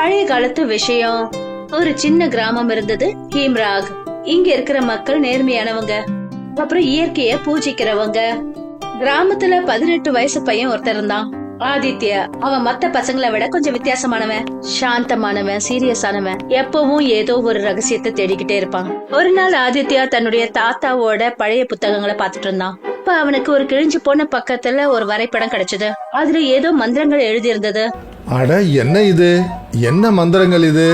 பழைய காலத்து விஷயம். ஒரு சின்ன கிராமம் இருந்தது, ஹீம்ராக். இங்க இருக்கிற மக்கள் நேர்மையானவங்க, அப்புறம் இயற்கைய பூஜிக்கிறவங்க. கிராமத்துல 18 வயசு பையன் ஒருத்தர் இருந்தான், ஆதித்யா. அவன் மத்த பசங்களை விட கொஞ்சம் வித்தியாசமானவன், சாந்தமானவன், சீரியஸானவன். எப்பவும் ஏதோ ஒரு ரகசியத்தை தேடிக்கிட்டே இருப்பான். ஒரு நாள் ஆதித்யா தன்னுடைய தாத்தாவோட பழைய புத்தகங்களை பாத்துட்டு இருந்தான். அப்ப அவனுக்கு ஒரு கிழிஞ்சு போன பக்கத்துல ஒரு வரைபடம் கிடைச்சது. அதுல ஏதோ மந்திரங்கள் எழுதி இருந்தது. அட, என்ன இது? என்ன மந்திரங்கள் இது?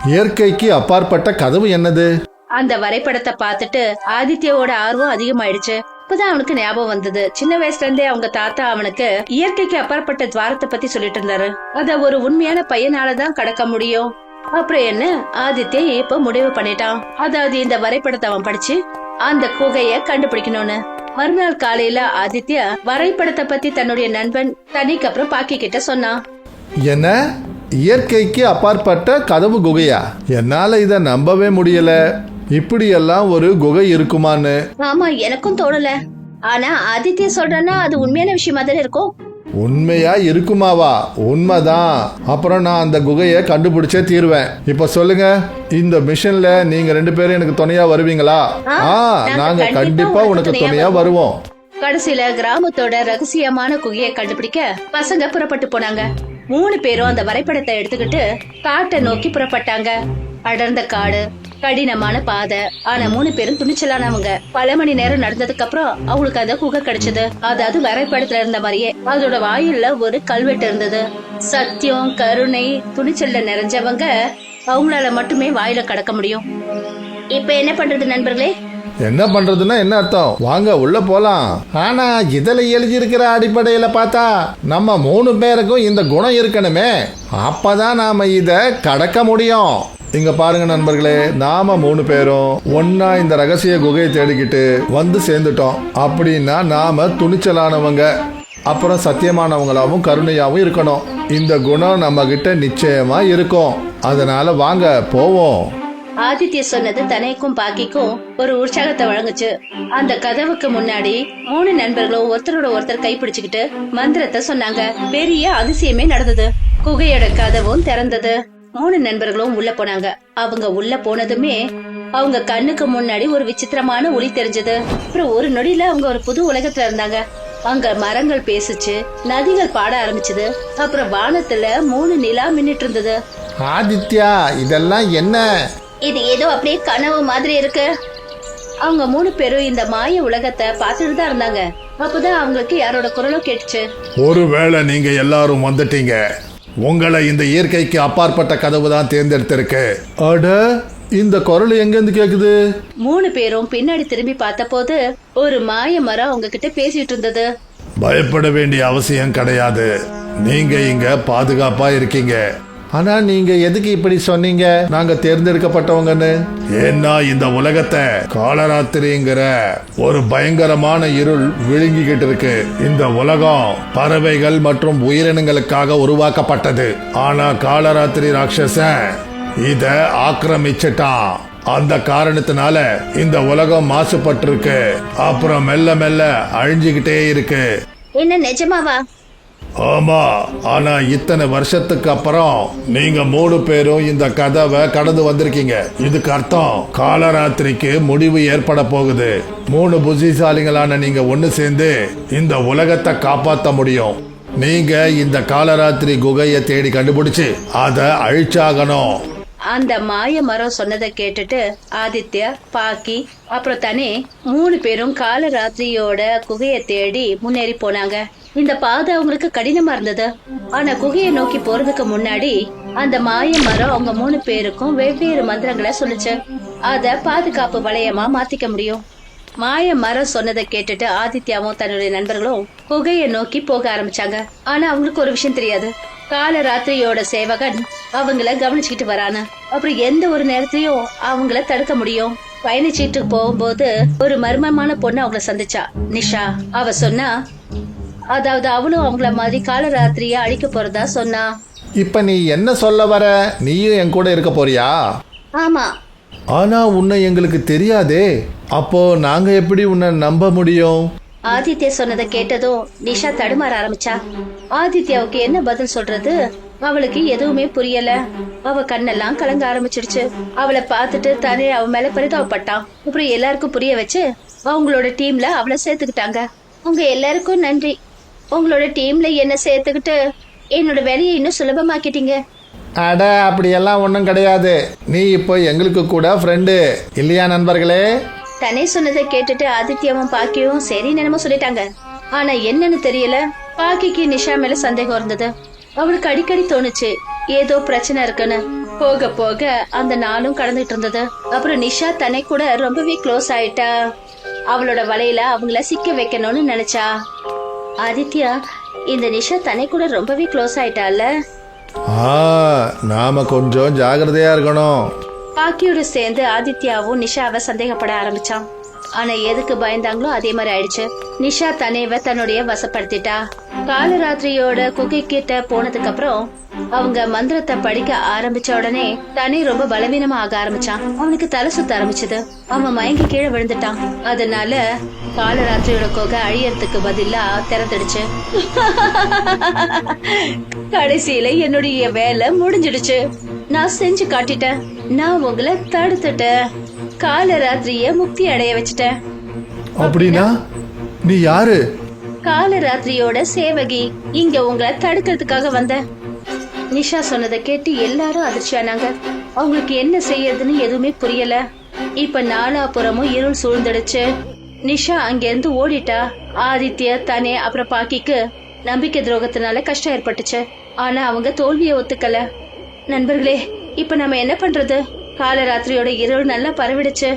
இயற்கைக்கு அப்பாற்பட்ட கதவு என்னது? அந்த வரைபடத்தை பார்த்துட்டு ஆதித்யாவோட ஆர்வம் அதிகமாயிடுச்சு. இப்பதான் அவனுக்கு ஞாபகம் வந்தது, சின்ன வயசுல இருந்தே அவங்க தாத்தா அவனுக்கு இயற்கைக்கு அப்பாற்பட்ட துவாரத்தை பத்தி சொல்லிட்டு இருந்தாரு. அத ஒரு உண்மையான பையனாலதான் கடக்க முடியும். அப்புறம் என்ன, ஆதித்யா இப்ப முடிவு பண்ணிட்டான். அதாவது இந்த வரைபடத்தை அவன் படிச்சு அந்த குகைய கண்டுபிடிக்கணும்னு. மறுநாள் காலையில ஆதித்யா வரைபடத்தை பத்தி தன்னுடைய நண்பன் தனிக்கு அப்புறம் பாக்கி கிட்ட சொன்னான். என்ன, இயற்கைக்கு அப்பாற்பட்ட கதவு குகையா? என்னால இத நம்பவே முடியல. இப்படியெல்லாம் ஒரு குகை இருக்குமான்னு. ஆமா, எனக்கும் தோணல. ஆனா ஆதித்யா சொல்றனா அது உண்மையான விஷயமா தானே இருக்கும். உண்மையா இருக்குமாவா? உண்மைதான். அப்புறம் நான் அந்த குகையை கண்டுபிடிச்சே தீருவேன். இப்ப சொல்லுங்க, இந்த மிஷன்ல நீங்க 2 பேரும் எனக்கு துணையா வருவீங்களா? நாங்க கண்டிப்பா உனக்கு துணையா வருவோம். கடைசியில கிராமத்தோட ரகசியமான குகையை கண்டுபிடிக்க பசங்க புறப்பட்டு போனாங்க. 3 பேரும் அந்த வரைபடத்தை எடுத்துக்கிட்டு காட்டை நோக்கி புறப்பட்டாங்க. அடர்ந்த காடு, கடினமான பாதை. ஆனா 3 பேரும் துணிச்சலானவங்க. பல மணி நேரம் நடந்ததுக்கு அப்புறம் அவங்களுக்கு அந்த குகை கிடைச்சது. அதாவது வரைபடத்துல இருந்த மாதிரியே அதோட வாயில்ல ஒரு கல்வெட்டு இருந்தது. சத்தியம், கருணை, துணிச்சல்ல நிறைஞ்சவங்க அவங்களால மட்டுமே வாயில கடக்க முடியும். இப்ப என்ன பண்றது நண்பர்களே? என்ன பண்றதுன்னா என்ன அர்த்தம்? வாங்க உள்ள போலாம். ஆனா இதுல எழுதி இருக்கிற அடிப்படையில பார்த்தா நம்ம 3 பேருக்கும் இந்த குணம் இருக்கணுமே, அப்பதான் நாம இத கடக்க முடியும். இங்க பாருங்க நண்பர்களே, நாம 3 பேரும் ஒன்னா இந்த ரகசிய குகையை தேடிக்கிட்டு வந்து சேர்ந்துட்டோம். அப்படின்னா நாம துணிச்சலானவங்க, அப்புறம் சத்தியமானவங்களாவும் கருணையாவும் இருக்கணும். இந்த குணம் நம்ம கிட்ட நிச்சயமா இருக்கும். அதனால வாங்க போவோம். ஆதித்ய சொன்னது தனக்கும் பாக்கிக்கும் ஒரு உற்சாகத்தை வழங்குச்சு. அந்த கதவுக்கு முன்னாடி 3 நண்பர்களும் ஒருத்தரோட ஒருத்தர் கைப்பிடிச்சுக்கிட்டு மந்திரத்தை சொன்னாங்க. பெரிய அதிசயமே நடந்தது. குகையோட கதவும் திறந்தது. 3 நண்பர்களும் உள்ள போனாங்க. அவங்க உள்ள போனதுமே அவங்க கண்ணுக்கு முன்னாடி ஒரு விசித்திரமான ஒளி தெரிஞ்சது. அப்புறம் ஒரு நொடியில அவங்க ஒரு புது உலகத்துல இருந்தாங்க. அங்க மரங்கள் பேசுச்சு, நதிகள் பாட ஆரம்பிச்சது. அப்புறம் வானத்துல 3 நிலா மின்னிட்டு இருந்தது. ஆதித்யா, இதெல்லாம் என்ன? இது ஏதோ அப்படியே கனவு மாதிரி இருக்கு. அவங்க 3 பேரும் இந்த மாய உலகத்தை பார்த்துட்டு தான் இருந்தாங்க. அப்பதான் அவங்களுக்கு யாரோட குரலும் கேட்டுச்சு. ஒருவேளை நீங்க எல்லாரும் வந்துட்டீங்க. உங்களை இந்த இயற்கைக்கு அப்பாற்பட்ட கதவு தான் தேர்ந்தெடுத்திருக்கு. அட, இந்த குரல் எங்க இருந்து கேக்குது? 3 பேரும் பின்னாடி திரும்பி பார்த்த போது ஒரு மாய மரம் அவங்க கிட்ட பேசிட்டு இருந்தது. பயப்பட வேண்டிய அவசியம் கிடையாது, நீங்க இங்க பாதுகாப்பா இருக்கீங்க. ஆனா நீங்க எதுக்கு இப்படி சொன்னீங்க நாங்க தேர்ந்தெடுக்கப்பட்டவங்கன்னு? ஏன்னா இந்த உலகத்தை காலராத்திரிங்கிற ஒரு பயங்கரமான இருள் விழுங்கிக்கிட்டு இருக்கு. இந்த உலகம் பறவைகள் மற்றும் உயிரினங்களுக்காக உருவாக்கப்பட்டது. ஆனா காலராத்திரி ராட்சசன் இத ஆக்கிரமிச்சிட்டான். அந்த காரணத்தினால இந்த உலகம் மாசுபட்டு இருக்கு. அப்புறம் மெல்ல மெல்ல அழிஞ்சுகிட்டே இருக்கு. என்ன நிஜமாவா? ஆமா, ஆனா இத்தனை வருஷத்துக்கு அப்புறம் நீங்க 3 பேரும் இந்த கதவை கடந்து வந்திருக்கீங்க. இதுக்கு அர்த்தம் காலராத்திரிக்கு முடிவு ஏற்பட போகுது. 3 புத்திசாலிகளான நீங்க ஒண்ணு சேர்ந்து இந்த உலகத்தை காப்பாற்ற முடியும். நீங்க இந்த காலராத்திரி குகையை தேடி கண்டுபிடிச்சு அதை அழிச்சாகணும். அந்த மாய மரம் சொன்னதை கேட்டுட்டு ஆதித்யா, பாக்கி, அப்புறம் தனி 3 பேரும் காலராத்திரியோட குகையை தேடி முன்னேறி போனாங்க. இந்த பாதை அவங்களுக்கு கடினமா இருந்தது. ஆனா குகையை நோக்கி போறதுக்கு முன்னாடி அந்த மாய மரம் அவங்க 3 பேருக்கும் வெவ்வேறு மந்திரங்களை சொல்லுச்சு. அத பாதுகாப்பு வளையமா மாத்திக்க முடியும். மாய மரம் சொன்னதை கேட்டுட்டு ஆதித்யாவும் தன்னுடைய நண்பர்களும் குகையை நோக்கி போக ஆரம்பிச்சாங்க. ஆனா அவங்களுக்கு ஒரு விஷயம் தெரியாது, காலராத்திரியோட சேவகன் அவங்கள கவனிச்சுக்கிட்டு வரானு. அப்புறம் எந்த ஒரு நேரத்திலயும் அவங்கள தடுக்க முடியும். பயணிச்சுட்டு போகும்போது ஒரு மர்மமான பொண்ணு அவங்கள சந்திச்சா, நிஷா. அவ சொன்னா, அதாவது அவளும் அவங்கள மாதிரி காலராத்திரிய அழிக்க போறதா சொன்னா. இப்ப நீ என்ன சொல்ல வர? நீயும் என் கூட இருக்க போறியா? ஆமா. ஆனா உன்னை எங்களுக்கு தெரியாதே, அப்போ நாங்க எப்படி உன்னை நம்ப முடியும்? ஆதித்யா சொன்னதை கேட்டதும் நிஷா தடுமாற ஆரம்பிச்சா. ஆதித்யாவுக்கு என்ன பதில் சொல்றது? அவளுக்கு எதுவுமே புரியல. அவ கண்ணெல்லாம் கலங்க ஆரம்பிச்சிடுச்சு. அவளை பார்த்துட்டு தானே அவ மேல பரிதாபப்பட்டான். அப்புறம் எல்லாருக்கும் புரிய வச்சு அவங்களோட டீம்ல அவளை சேர்த்துக்கிட்டாங்க. உங்க எல்லாருக்கும் நன்றி. உங்களோட டீம்ல என்ன சேர்த்துக்கிட்டு என்னோட வேலையை இன்னும் சுலபமாக்கிட்டீங்க. அட அப்படியெல்லாம் ஒன்றும் கிடையாது. நீ இப்போ எங்களுக்கு கூட ஃப்ரெண்டு இல்லையா நண்பர்களே? தனே சொன்னதை கேட்டுட்டு ஆதித்யாவும் பாக்கியும் சரி என்னமோ சொல்லிட்டாங்க. ஆனா என்னன்னு தெரியல, பாக்கிக்கு நிஷா மேல சந்தேகம் இருந்தது. அவளுக்கு அடிக்கடி தோணுச்சு ஏதோ பிரச்சனை இருக்குன்னு. போக போக அந்த நாளும் கடந்துட்டு இருந்தது. அப்புறம் நிஷா தன்னை கூட ரொம்பவே க்ளோஸ் ஆயிட்டா. அவளோட வலையில அவங்கள சிக்க வைக்கணும்னு நினைச்சா. ஆதித்யா, இந்த நிஷா தன்னை கூட ரொம்பவே க்ளோஸ் ஆயிட்டால. நாம கொஞ்சம் ஜாகிரதையா இருக்கணும். பாக்கியோட சேர்ந்து ஆதித்யாவும் நிஷாவை சந்தேகப்பட ஆரம்பிச்சான். ஆனா எதுக்கு பயந்தாங்களோ அதே மாதிரி ஆயிடுச்சு. நிஷா தனேவ தன்னுடைய வசப்படுத்திட்டா. காலராத்திரியோட குகை கிட்ட போனதுக்கு அப்புறம் அவங்க மந்திரத்தை படிக்க ஆரம்பிச்ச உடனே தனே ரொம்ப பலவீனமா ஆக ஆரம்பிச்சான். அவனுக்கு தலை சுத்த ஆரம்பிச்சது. அவன் மயங்கி கீழே விழுந்துட்டான். அதனால காலராத்திரியோட குகை அழியறதுக்கு பதிலா திறந்துடுச்சு. கடைசியில என்னுடைய வேலை முடிஞ்சிடுச்சு. நான் செஞ்சு காட்டிட்டேன். நான் உங்களை தடுத்துட்டேன். காலராத்திரிய முக்தி அடைய வச்சுட்டேன். அப்படின்னா நீ யாரு? காலராத்திரியோட சேவகி. இங்க உங்களை தடுக்கிறதுக்காக வந்த. நிஷா சொன்னதை கேட்டு எல்லாரும் அதிர்ச்சியானாங்க. அவங்களுக்கு என்ன செய்யறதுன்னு எதுவுமே புரியல. இப்ப நாலாபுறமும் இருள் சூழ்ந்துடுச்சு. நிஷா அங்கிருந்து ஓடிட்டா. ஆதித்யா தானே அப்புறம் பாக்கிக்கு நம்பிக்கை துரோகத்தினால கஷ்டம் ஏற்பட்டுச்சு. ஆனா அவங்க தோல்வியை ஒத்துக்கல. நண்பர்களே, இப்ப நம்ம என்ன பண்றது? காலராத்திரியோட இருள் நல்லா பரவிடுச்சு.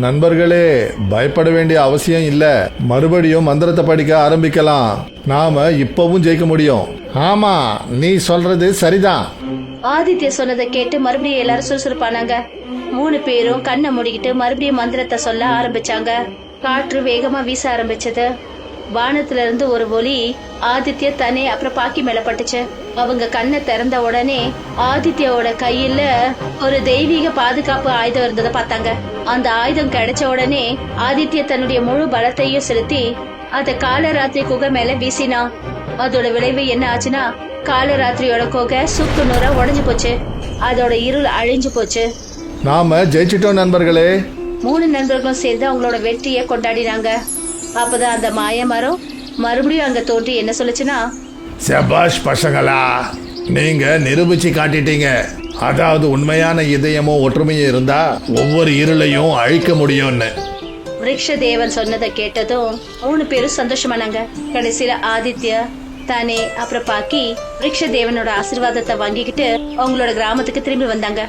நண்பர்களே, பயப்பட வேண்டிய அவசியம் இல்ல. மறுபடியும் மந்திரத்தை படிக்க ஆரம்பிக்கலாம். நாம இப்பவும் ஜெயிக்க முடியும். ஆமா, நீ சொல்றது சரிதான். ஆதித்யா சொன்னதை கேட்டு மறுபடியும் எல்லாரும் சுறுசுறுப்பானாங்க. 3 பேரும் கண்ணை மூடிக்கிட்டு மறுபடியும் மந்திரத்தை சொல்ல ஆரம்பிச்சாங்க. காற்று வேகமா வீச ஆரம்பிச்சது. வானத்துல இருந்து ஒரு ஒலி ஆதித்யா தனே அப்புறம் பாக்கி மேல பட்டுச்சு. அவங்க கண்ணை திறந்த உடனே ஆதித்யாவோட கையில ஒரு தெய்வீக பாதுகாப்பு ஆயுதம் இருந்ததை பார்த்தாங்க. அந்த ஆயுதம் கிடைச்ச உடனே ஆதித்யா தன்னுடைய முழு பலத்தையும் செலுத்தி அத காலராத்திரி குகை மேல வீசினா. அதோட விளைவு என்ன ஆச்சுன்னா, காலராத்திரியோட குகை சுக்கு நூறா உடைஞ்சு போச்சு. அதோட இருள் அழிஞ்சு போச்சு. நாம ஜெயிச்சிட்டோம் நண்பர்களே. 3 நண்பர்களும் சேர்ந்து அவங்களோட வெற்றியை கொண்டாடினாங்க. அப்பதான் அந்த மாய மரம் மறுபடியும் அங்க தோன்றி என்ன சொல்லுச்சுன்னா, சபாஷ் பசங்களா, நீங்க நிரூபிச்சு காட்டிட்டீங்க. அதாவது உண்மையான இதயமும் ஒற்றுமையும் இருந்தா ஒவ்வொரு இருளையும் அழிக்க முடியும்னு. விருக்ஷதேவன் சொன்னதை கேட்டதும் 3 பேரும் சந்தோஷமானாங்க. கடைசியில ஆதித்யா தானே அப்புறம் பாக்கி விருக்ஷதேவனோட ஆசீர்வாதத்தை வாங்கிக்கிட்டு அவங்களோட கிராமத்துக்கு திரும்பி வந்தாங்க.